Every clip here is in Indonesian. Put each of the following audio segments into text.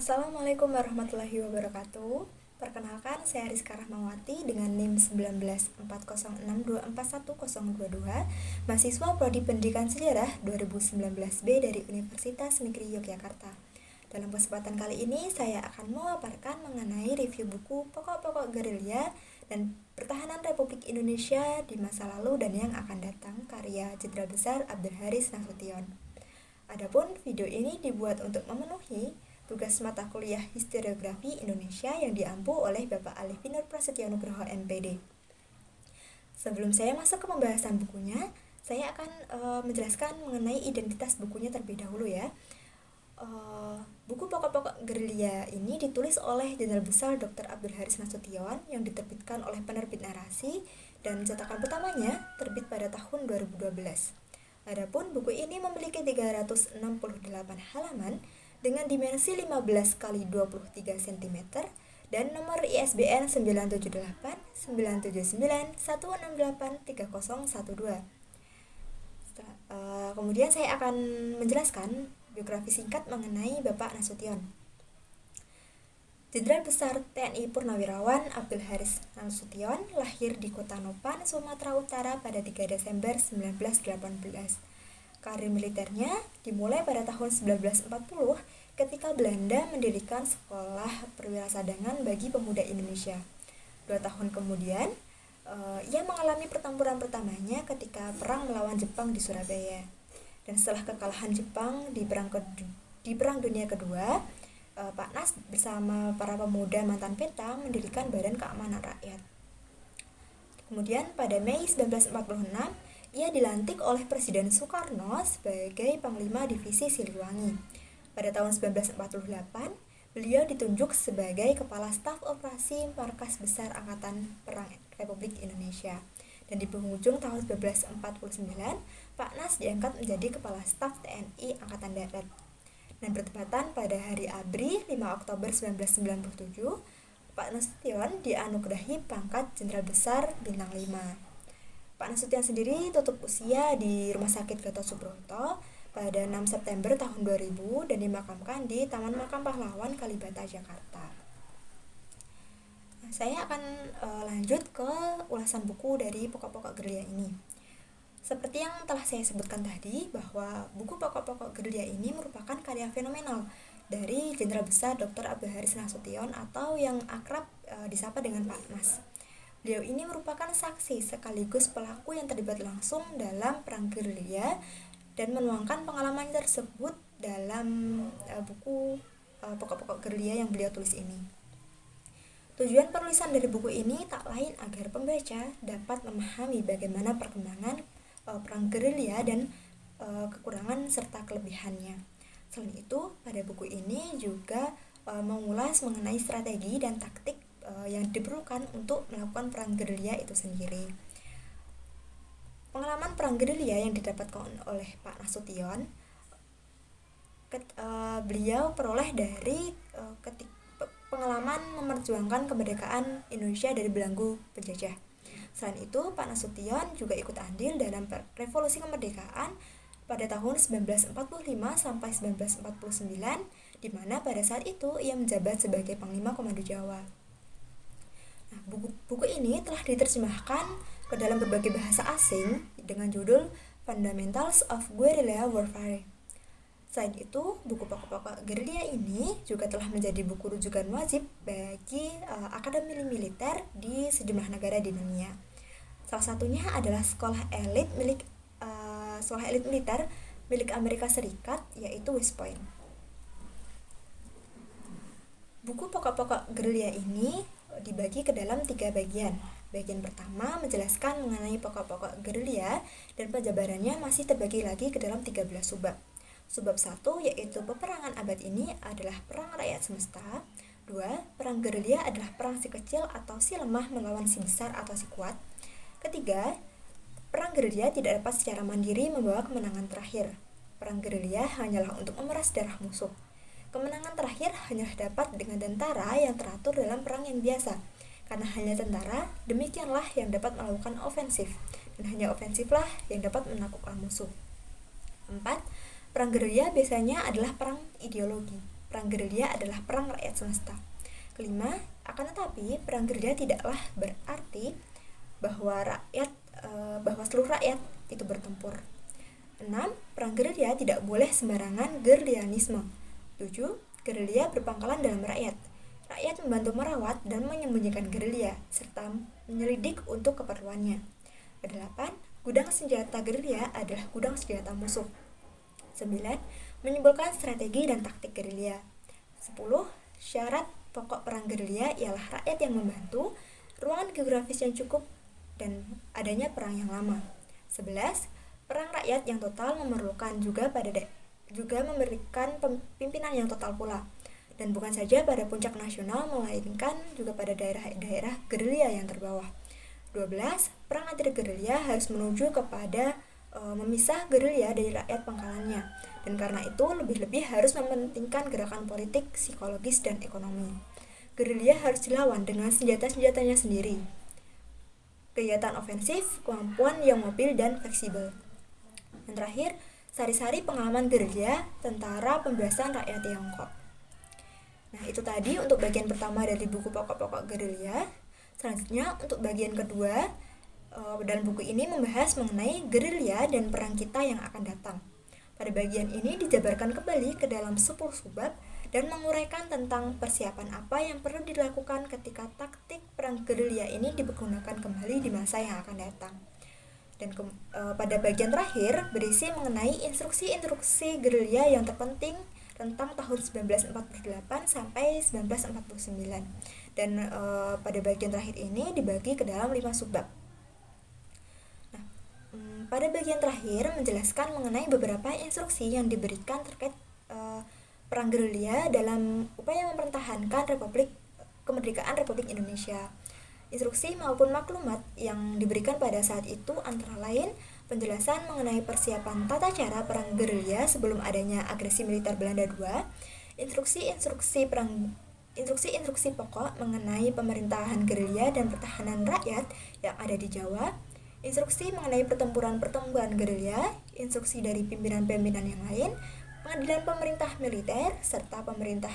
Assalamualaikum warahmatullahi wabarakatuh. Perkenalkan, saya Rizka Rahmawati dengan NIM 1940624122, mahasiswa Prodi Pendidikan Sejarah 2019B dari Universitas Negeri Yogyakarta. Dalam kesempatan kali ini, saya akan memaparkan mengenai review buku Pokok-pokok Gerilya dan Pertahanan Republik Indonesia di masa lalu dan yang akan datang, karya Jenderal Besar Abdul Haris Nasution. Adapun video ini dibuat untuk memenuhi tugas mata kuliah Historiografi Indonesia yang diampu oleh Bapak Alifi Nur Prasetyo Nugroho MPD. Sebelum saya masuk ke pembahasan bukunya, saya akan menjelaskan mengenai identitas bukunya terlebih dahulu ya. Buku Pokok-pokok Gerilya ini ditulis oleh Jenderal Besar Dr. Abdul Haris Nasution yang diterbitkan oleh penerbit Narasi dan cetakan pertamanya terbit pada tahun 2012. Adapun buku ini memiliki 368 halaman dengan dimensi 15 x 23 cm dan nomor ISBN 978 979 168 3012. Kemudian saya akan menjelaskan biografi singkat mengenai Bapak Nasution. Jenderal Besar TNI Purnawirawan Abdul Haris Nasution lahir di Kota Nopan, Sumatera Utara pada 3 Desember 1918. Karir militernya dimulai pada tahun 1940 ketika Belanda mendirikan sekolah perwirasadangan bagi pemuda Indonesia. 2 tahun kemudian, ia mengalami pertempuran pertamanya ketika perang melawan Jepang di Surabaya. Dan setelah kekalahan Jepang di Perang Dunia Kedua, Pak Nas bersama para pemuda mantan peta mendirikan Badan Keamanan Rakyat. Kemudian pada Mei 1946, ia dilantik oleh Presiden Soekarno sebagai Panglima Divisi Siliwangi. Pada tahun 1948, beliau ditunjuk sebagai Kepala Staf Operasi Markas Besar Angkatan Perang Republik Indonesia. Dan di penghujung tahun 1949, Pak Nas diangkat menjadi Kepala Staf TNI Angkatan Darat. Dan bertepatan pada hari ABRI 5 Oktober 1997, Pak Nasution dianugerahi pangkat Jenderal Besar Bintang 5. Pak Nasution sendiri tutup usia di Rumah Sakit Gatot Subroto pada 6 September tahun 2000 dan dimakamkan di Taman Makam Pahlawan Kalibata, Jakarta. Saya akan lanjut ke ulasan buku dari Pokok-pokok Gerilya ini. Seperti yang telah saya sebutkan tadi, bahwa buku Pokok-pokok Gerilya ini merupakan karya fenomenal dari Jenderal Besar Dr. Abdul Haris Nasution atau yang akrab disapa dengan Pak Nas. Beliau ini merupakan saksi sekaligus pelaku yang terlibat langsung dalam perang gerilya dan menuangkan pengalaman tersebut dalam buku Pokok-pokok Gerilya yang beliau tulis ini. Tujuan penulisan dari buku ini tak lain agar pembaca dapat memahami bagaimana perkembangan perang gerilya dan kekurangan serta kelebihannya. Selain itu, pada buku ini juga mengulas mengenai strategi dan taktik yang diperlukan untuk melakukan perang gerilya itu sendiri. Pengalaman perang gerilya yang didapatkan oleh Pak Nasution, beliau peroleh dari pengalaman memperjuangkan kemerdekaan Indonesia dari belenggu penjajah. Selain itu, Pak Nasution juga ikut andil dalam revolusi kemerdekaan pada tahun 1945 sampai 1949, di mana pada saat itu ia menjabat sebagai Panglima Komando Jawa. Nah, buku ini telah diterjemahkan ke dalam berbagai bahasa asing dengan judul Fundamentals of Guerrilla Warfare. Selain itu, buku Pokok-pokok Gerilya ini juga telah menjadi buku rujukan wajib bagi akademi militer di sejumlah negara di dunia. Salah satunya adalah sekolah elit militer milik Amerika Serikat, yaitu West Point. Buku Pokok-pokok Gerilya ini dibagi ke dalam 3 bagian. Bagian pertama menjelaskan mengenai pokok-pokok gerilya dan penjabarannya masih terbagi lagi ke dalam 13 subbab. Subbab 1 yaitu peperangan abad ini adalah perang rakyat semesta. 2. Perang gerilya adalah perang si kecil atau si lemah melawan si besar atau si kuat. Ketiga, perang gerilya tidak dapat secara mandiri membawa kemenangan terakhir. Perang gerilya hanyalah untuk memeras darah musuh. Kemenangan terakhir hanyalah dapat dengan tentara yang teratur dalam perang yang biasa. Karena hanya tentara, demikianlah yang dapat melakukan ofensif, dan hanya ofensiflah yang dapat menaklukkan musuh. 4. Perang gerilya biasanya adalah perang ideologi. perang gerilya adalah perang rakyat semesta. Kelima, akan tetapi perang gerilya tidaklah berarti bahwa seluruh rakyat itu bertempur. 6. Perang gerilya tidak boleh sembarangan gerilyanisme. 7. Gerilya berpangkalan dalam rakyat. Rakyat membantu merawat dan menyembunyikan gerilya serta menyelidik untuk keperluannya. 8. Gudang senjata gerilya adalah gudang senjata musuh. 9. Menyimpulkan strategi dan taktik gerilya. 10. Syarat pokok perang gerilya ialah rakyat yang membantu, ruangan geografis yang cukup, dan adanya perang yang lama. 11. Perang rakyat yang total memerlukan juga memberikan pimpinan yang total pula, dan bukan saja pada puncak nasional melainkan juga pada daerah-daerah gerilya yang terbawah. 12. Perang anti gerilya harus menuju kepada memisah gerilya dari rakyat pangkalannya, dan karena itu lebih-lebih harus mementingkan gerakan politik, psikologis, dan ekonomi. Gerilya harus dilawan dengan senjata-senjatanya sendiri. Kegiatan ofensif, kemampuan yang mobil dan fleksibel. Dan terakhir, sari-sari pengalaman gerilya tentara pembebasan rakyat Tiongkok. Nah, itu tadi untuk bagian pertama dari buku pokok-pokok gerilya. Selanjutnya untuk bagian kedua, dalam buku ini membahas mengenai gerilya dan perang kita yang akan datang. Pada bagian ini dijabarkan kembali ke dalam 10 subbab dan menguraikan tentang persiapan apa yang perlu dilakukan ketika taktik perang gerilya ini digunakan kembali di masa yang akan datang. Dan pada bagian terakhir berisi mengenai instruksi-instruksi gerilya yang terpenting tentang tahun 1948 sampai 1949. Dan pada bagian terakhir ini dibagi ke dalam 5 subbab. Pada bagian terakhir menjelaskan mengenai beberapa instruksi yang diberikan terkait perang gerilya dalam upaya mempertahankan kemerdekaan Republik Indonesia. Instruksi maupun maklumat yang diberikan pada saat itu antara lain penjelasan mengenai persiapan tata cara perang gerilya sebelum adanya agresi militer Belanda II, instruksi pokok mengenai pemerintahan gerilya dan pertahanan rakyat yang ada di Jawa, instruksi mengenai pertempuran gerilya, instruksi dari pimpinan-pimpinan yang lain, pengadilan pemerintah militer, serta pemerintah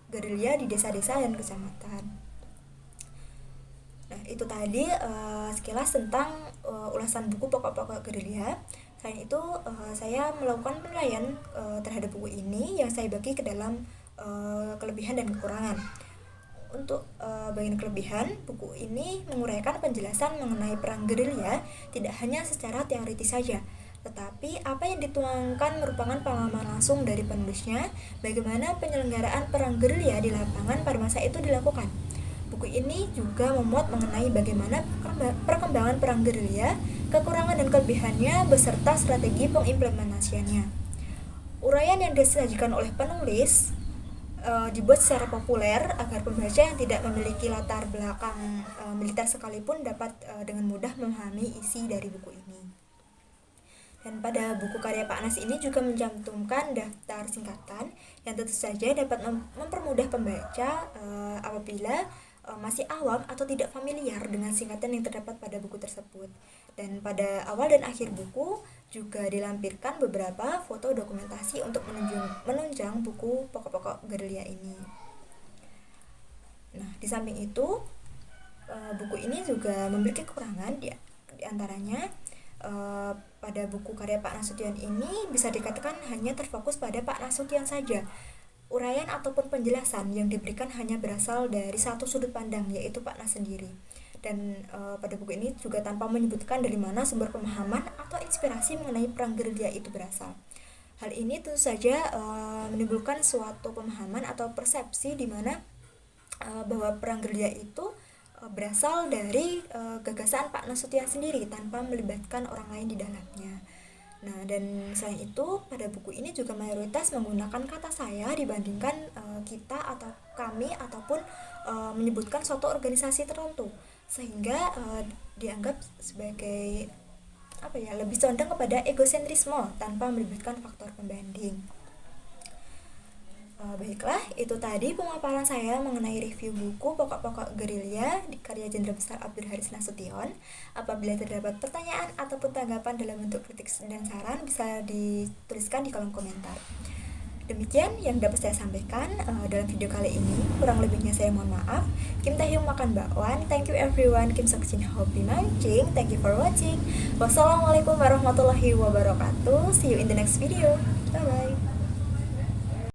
gerilya di desa-desa dan kecamatan. Nah, itu tadi sekilas tentang ulasan buku pokok-pokok gerilya. Selain itu, saya melakukan penilaian terhadap buku ini yang saya bagi ke dalam kelebihan dan kekurangan. Untuk bagian kelebihan, buku ini menguraikan penjelasan mengenai perang gerilya tidak hanya secara teoritis saja, tetapi apa yang dituangkan merupakan pengalaman langsung dari penulisnya, bagaimana penyelenggaraan perang gerilya di lapangan pada masa itu dilakukan. Buku ini juga memuat mengenai bagaimana perkembangan perang gerilya, kekurangan dan kelebihannya, beserta strategi pengimplementasiannya. Uraian yang disajikan oleh penulis dibuat secara populer agar pembaca yang tidak memiliki latar belakang militer sekalipun dapat dengan mudah memahami isi dari buku ini. Dan pada buku karya Pak Anas ini juga mencantumkan daftar singkatan yang tentu saja dapat mempermudah pembaca apabila masih awam atau tidak familiar dengan singkatan yang terdapat pada buku tersebut. Dan pada awal dan akhir buku juga dilampirkan beberapa foto dokumentasi untuk menunjang buku pokok-pokok gerilya ini. Nah, di samping itu buku ini juga memiliki kekurangan, di antaranya pada buku karya Pak Nasution ini bisa dikatakan hanya terfokus pada Pak Nasution saja. Uraian ataupun penjelasan yang diberikan hanya berasal dari satu sudut pandang, yaitu Pak Nas sendiri. Dan pada buku ini juga tanpa menyebutkan dari mana sumber pemahaman atau inspirasi mengenai perang gerilya itu berasal. Hal ini tentu saja menimbulkan suatu pemahaman atau persepsi di mana bahwa perang gerilya itu berasal dari gagasan Pak Nasution sendiri tanpa melibatkan orang lain di dalamnya. Nah, dan selain itu pada buku ini juga mayoritas menggunakan kata saya dibandingkan kita atau kami ataupun menyebutkan suatu organisasi tertentu, sehingga dianggap sebagai lebih condong kepada egosentrisme tanpa melibatkan faktor pembanding. Baiklah, itu tadi pemaparan saya mengenai review buku pokok-pokok gerilya di karya Jenderal Besar Abdul Haris Nasution. Apabila terdapat pertanyaan ataupun tanggapan dalam bentuk kritik dan saran, bisa dituliskan di kolom komentar. Demikian yang dapat saya sampaikan dalam video kali ini. Kurang lebihnya saya mohon maaf. Kim Taehyung makan bakwan. Thank you everyone. Kim Seokjin hobi mancing. Thank you for watching. Wassalamualaikum warahmatullahi wabarakatuh. See you in the next video. Bye bye.